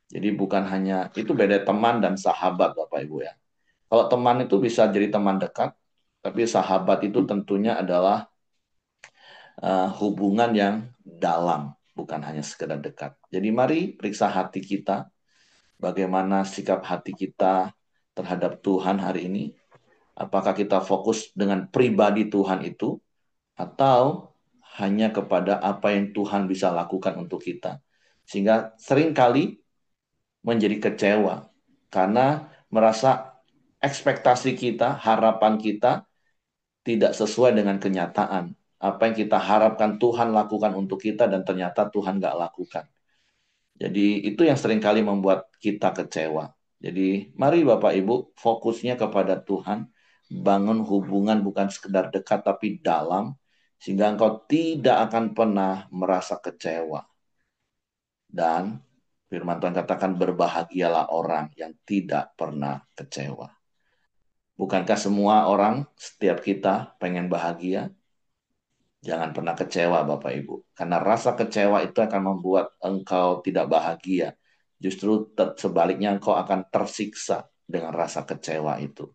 Jadi bukan hanya, itu beda teman dan sahabat Bapak Ibu ya. Kalau teman itu bisa jadi teman dekat, tapi sahabat itu tentunya adalah hubungan yang dalam, bukan hanya sekedar dekat. Jadi mari periksa hati kita, bagaimana sikap hati kita terhadap Tuhan hari ini. Apakah kita fokus dengan pribadi Tuhan itu, atau hanya kepada apa yang Tuhan bisa lakukan untuk kita. Sehingga seringkali menjadi kecewa karena merasa ekspektasi kita, harapan kita tidak sesuai dengan kenyataan. Apa yang kita harapkan Tuhan lakukan untuk kita dan ternyata Tuhan nggak lakukan. Jadi itu yang seringkali membuat kita kecewa. Jadi mari Bapak Ibu fokusnya kepada Tuhan. Bangun hubungan bukan sekedar dekat tapi dalam. Sehingga engkau tidak akan pernah merasa kecewa. Dan firman Tuhan katakan berbahagialah orang yang tidak pernah kecewa. Bukankah semua orang, setiap kita pengen bahagia? Jangan pernah kecewa Bapak Ibu. Karena rasa kecewa itu akan membuat engkau tidak bahagia. Justru sebaliknya engkau akan tersiksa dengan rasa kecewa itu.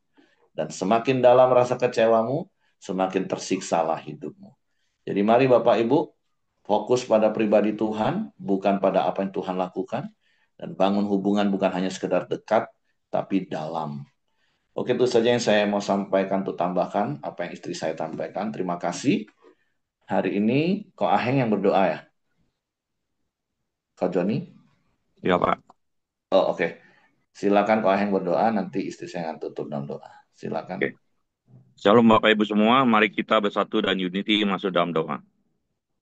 Dan semakin dalam rasa kecewamu, semakin tersiksalah hidupmu. Jadi mari Bapak Ibu, fokus pada pribadi Tuhan, bukan pada apa yang Tuhan lakukan. Dan bangun hubungan bukan hanya sekedar dekat, tapi dalam. Oke, itu saja yang saya mau sampaikan untuk tambahkan apa yang istri saya sampaikan. Terima kasih. Hari ini Ko Aheng yang berdoa ya, Kak Joni? Ya Pak. Oh oke, silakan Ko Aheng berdoa. Nanti istri saya akan tutup dalam doa. Silakan. Oke. Shalom Bapak Ibu semua, mari kita bersatu dan unity masuk dalam doa.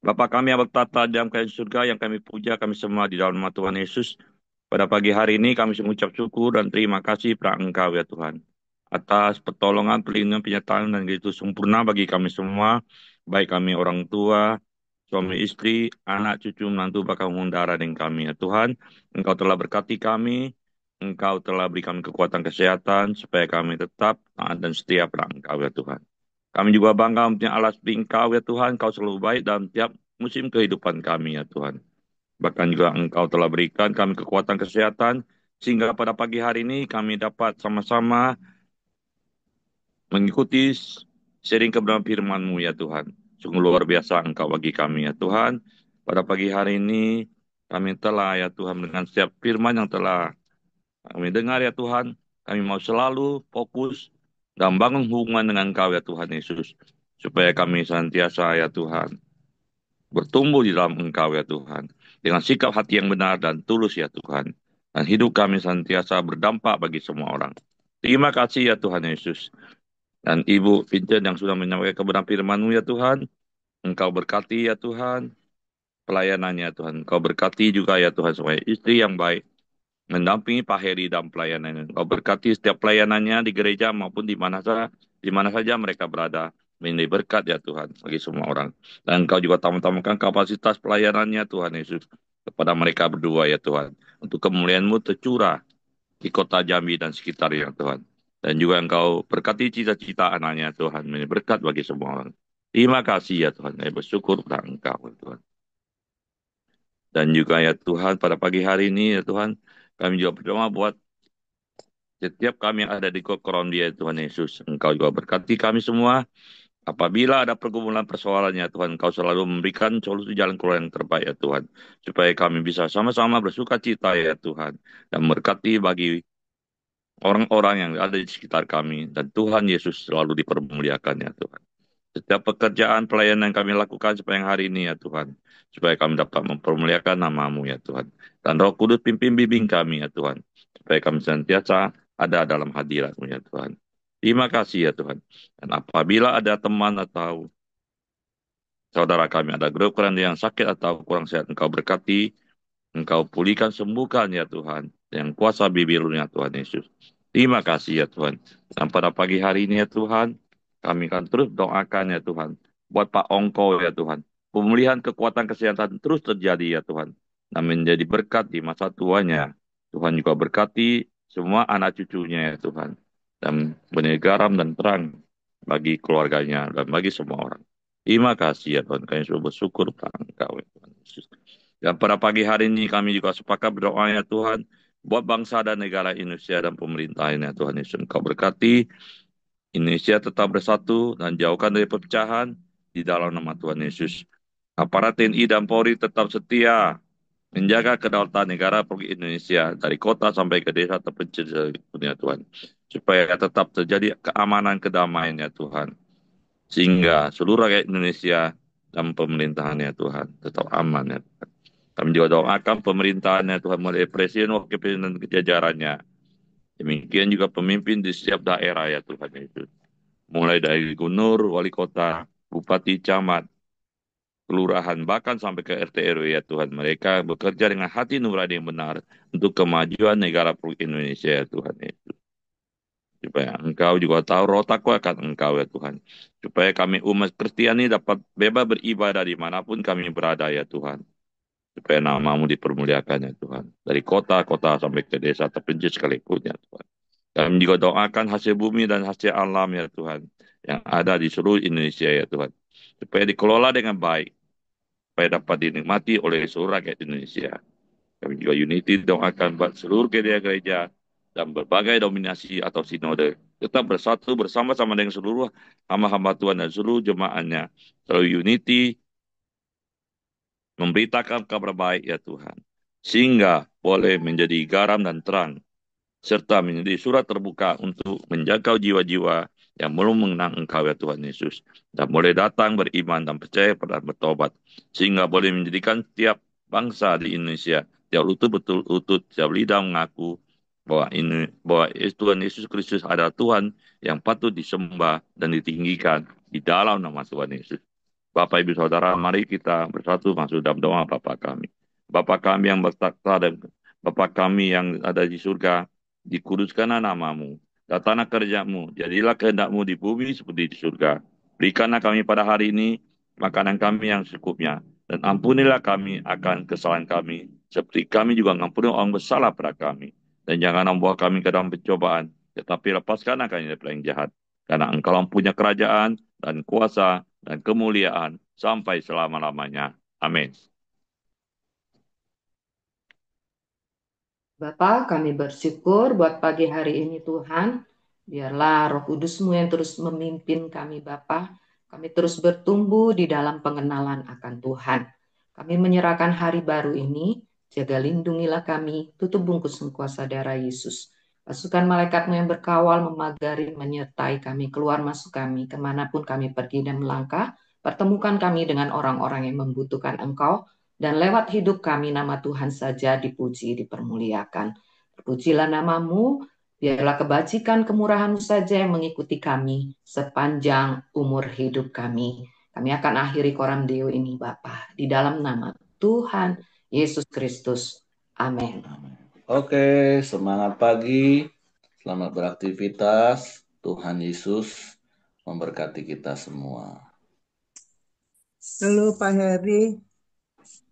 Bapa kami yang bertata dalam kerajaan surga, yang kami puja, kami semua di dalam nama Tuhan Yesus. Pada pagi hari ini kami mengucap syukur dan terima kasih pada Engkau ya Tuhan. Atas pertolongan, perlindungan, penyertaan, dan itu sempurna bagi kami semua. Baik kami orang tua, suami istri, anak, cucu, menantu, bakal mengundara dengan kami ya Tuhan. Engkau telah berkati kami, Engkau telah beri kami kekuatan kesehatan, supaya kami tetap taat dan setia pada Engkau ya Tuhan. Kami juga bangga mempunyai Allah seperti Engkau ya Tuhan. Engkau selalu baik dalam tiap musim kehidupan kami ya Tuhan. Bahkan juga Engkau telah berikan kami kekuatan kesehatan, sehingga pada pagi hari ini kami dapat sama-sama mengikuti sering kebenaran firman-Mu ya Tuhan. Sungguh luar biasa Engkau bagi kami ya Tuhan. Pada pagi hari ini kami telah ya Tuhan dengan setiap firman yang telah kami dengar ya Tuhan. Kami mau selalu fokus dan bangun hubungan dengan Engkau ya Tuhan Yesus. Supaya kami senantiasa ya Tuhan bertumbuh di dalam Engkau ya Tuhan. Dengan sikap hati yang benar dan tulus ya Tuhan. Dan hidup kami senantiasa berdampak bagi semua orang. Terima kasih ya Tuhan Yesus. Dan Ibu Vincent yang sudah menyampaikan kebenaran firman-Mu ya Tuhan. Engkau berkati ya Tuhan. pelayanannya Tuhan. Kau berkati juga ya Tuhan supaya istri yang baik mendampingi Pak Heri dalam pelayanannya. Kau berkati setiap pelayanannya di gereja maupun di mana saja mereka berada. Ini berkat ya Tuhan bagi semua orang. Dan Kau juga tambahkan kapasitas pelayanannya Tuhan Yesus kepada mereka berdua ya Tuhan. Untuk kemuliaan-Mu tercurah di kota Jambi dan sekitarnya Tuhan. Dan juga Engkau berkati cita-cita anaknya Tuhan. Ini berkat bagi semua orang. Terima kasih ya Tuhan. Saya bersyukur pada Engkau ya Tuhan. Dan juga ya Tuhan pada pagi hari ini ya Tuhan. Kami juga berdoa buat setiap kami yang ada di kokoron dia Tuhan Yesus. Engkau juga berkati kami semua. Apabila ada pergumulan persoalannya Tuhan, Engkau selalu memberikan solusi jalan keluar yang terbaik ya Tuhan. Supaya kami bisa sama-sama bersuka cita ya Tuhan. Dan berkati bagi orang-orang yang ada di sekitar kami. Dan Tuhan Yesus selalu dipermuliakan ya Tuhan. Setiap pekerjaan pelayanan yang kami lakukan sepanjang hari ini ya Tuhan. Supaya kami dapat mempermuliakan nama-Mu ya Tuhan. Dan Roh Kudus pimpin bimbing kami ya Tuhan. Supaya kami senantiasa ada dalam hadirat-Mu ya Tuhan. Terima kasih ya Tuhan. Dan apabila ada teman atau saudara kami ada grup yang sakit atau kurang sehat, Engkau berkati, Engkau pulihkan, sembuhkan ya Tuhan. Yang kuasa bibirnya Tuhan Yesus. Terima kasih ya Tuhan. Dan pada pagi hari ini ya Tuhan, kami akan terus doakan ya Tuhan. Buat Pak Ongko ya Tuhan. Pemulihan kekuatan kesehatan terus terjadi ya Tuhan. Dan menjadi berkat di masa tuanya. Tuhan juga berkati semua anak cucunya ya Tuhan. Dan benih garam dan terang bagi keluarganya dan bagi semua orang. Terima kasih ya Tuhan. Kami sudah bersyukur pada Engkau ya Tuhan Yesus. Dan pada pagi hari ini kami juga sepakat berdoa ya Tuhan, buat bangsa dan negara Indonesia dan pemerintahnya Tuhan Yesus. Engkau berkati Indonesia tetap bersatu dan jauhkan dari perpecahan di dalam nama Tuhan Yesus. Aparat TNI dan Polri tetap setia menjaga kedaulatan negara Republik Indonesia dari kota sampai ke desa terpencil dunia Tuhan. Supaya tetap terjadi keamanan kedamaian ya Tuhan. Sehingga seluruh rakyat Indonesia dan pemerintahannya Tuhan tetap aman ya Tuhan. Kami juga doakan pemerintahannya Tuhan mulai presiden, wakil presiden dan jajarannya. Demikian juga pemimpin di setiap daerah ya Tuhan Yesus. Mulai dari gubernur, wali kota, bupati, camat, kelurahan, bahkan sampai ke RT RW ya Tuhan. Mereka bekerja dengan hati nurani yang benar untuk kemajuan negara Republik Indonesia ya Tuhan Yesus. Supaya Engkau juga tahu roh takwa akan Engkau ya Tuhan. Supaya kami umat Kristiani dapat bebas beribadah dimanapun kami berada ya Tuhan. Supaya nama-Mu dipermuliakan ya Tuhan. Dari kota-kota sampai ke desa terpencil sekalipun ya Tuhan. Kami juga doakan hasil bumi dan hasil alam ya Tuhan. Yang ada di seluruh Indonesia ya Tuhan. Supaya dikelola dengan baik. Supaya dapat dinikmati oleh seluruh rakyat Indonesia. Kami juga unity doakan buat seluruh gereja-gereja dan berbagai dominasi atau sinode. Tetap bersatu bersama-sama dengan seluruh hamba-hamba Tuhan dan seluruh jemaatnya. Selalu unity, memberitakan kabar baik ya Tuhan. Sehingga boleh menjadi garam dan terang. Serta menjadi surat terbuka untuk menjaga jiwa-jiwa yang belum mengenal Engkau ya Tuhan Yesus. Dan boleh datang beriman dan percaya pada bertobat. Sehingga boleh menjadikan setiap bangsa di Indonesia, tiap lutut betul-lutut, tiap lidah mengaku bahwa Tuhan Yesus Kristus adalah Tuhan yang patut disembah dan ditinggikan di dalam nama Tuhan Yesus. Bapak, Ibu, Saudara, mari kita bersatu masuk dalam doa Bapa kami. Bapa kami yang bertakhta dan Bapa kami yang ada di surga, dikuduskanlah nama-Mu, datanglah kerja-Mu, jadilah kehendak-Mu di bumi seperti di surga. Berikanlah kami pada hari ini makanan kami yang secukupnya, dan ampunilah kami akan kesalahan kami, seperti kami juga mengampuni orang bersalah pada kami. Dan jangan membawa kami ke dalam pencobaan, tetapi lepaskanlah kami dari yang jahat. Karena Engkau punya kerajaan dan kuasa dan kemuliaan sampai selama-lamanya. Amin. Bapa, kami bersyukur buat pagi hari ini Tuhan. Biarlah Roh Kudus-Mu yang terus memimpin kami Bapa. Kami terus bertumbuh di dalam pengenalan akan Tuhan. Kami menyerahkan hari baru ini. Jaga lindungilah kami, tutup bungkus kuasa darah Yesus. Pasukan malaikat-Mu yang berkawal, memagari, menyertai kami, keluar masuk kami, kemanapun kami pergi dan melangkah. Pertemukan kami dengan orang-orang yang membutuhkan Engkau, dan lewat hidup kami nama Tuhan saja dipuji, dipermuliakan. Terpujilah nama-Mu, biarlah kebajikan kemurahan-Mu saja yang mengikuti kami sepanjang umur hidup kami. Kami akan akhiri Koram Deo ini Bapa, di dalam nama Tuhan Yesus Kristus. Amin. Oke, semangat pagi. Selamat beraktivitas. Tuhan Yesus memberkati kita semua. Halo Pak Heri.